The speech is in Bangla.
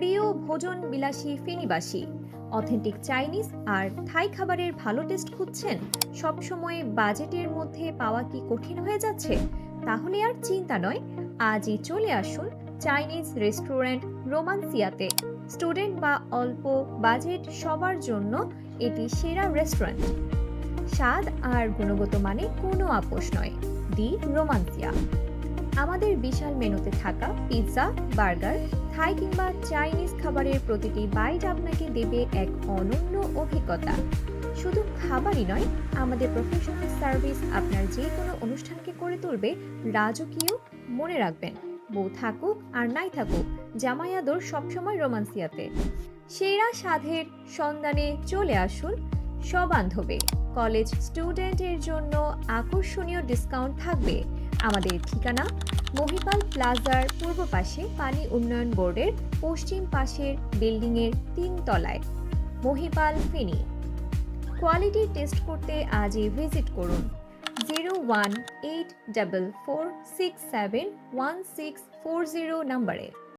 প্রিয় ভোজন বিলাসী ফেনীবাসী, অথেন্টিক চাইনিজ আর থাই খাবারের ভালো টেস্ট খুঁজছেন? সবসময় বাজেটের মধ্যে পাওয়া কি কঠিন হয়ে যাচ্ছে? তাহলে আর চিন্তা নয়, আজই চলে আসুন চাইনিজ রেস্টুরেন্ট রোমান্সিয়াতে। স্টুডেন্ট বা অল্প বাজেট সবার জন্য এটি সেরা রেস্টুরেন্ট। স্বাদ আর গুণগত মানে কোনো আপোষ নয়। দি রোমান্সিয়া। আমাদের বিশাল মেনুতে থাকা পিৎজা, বার্গার, থাই কিংবা চাইনিজ খাবারের প্রতিটি বাইট আপনাকে দেবে এক অনন্য অভিজ্ঞতা। শুধু খাবারই নয়, আমাদের প্রফেশনাল সার্ভিস আপনার যে কোনো অনুষ্ঠানকে করে তুলবে রাজকীয়। মনে রাখবেন, বউ থাকুক আর নাই থাকুক, জামাই আদর সবসময় রোমান্সিয়াতে। সেরা স্বাদের সন্ধানে চলে আসুন সবান্ধবে। কলেজ স্টুডেন্টের জন্য আকর্ষণীয় ডিসকাউন্ট থাকবে। আমাদের ঠিকানা মহিপাল প্লাজার পূর্ব পাশে, পানি উন্নয়ন বোর্ডের পশ্চিম পাশের বিল্ডিংয়ের ৩ তলায়, মহিপাল, ফেনী। কোয়ালিটি টেস্ট করতে আজই ভিজিট করুন 01844671640 নম্বরে।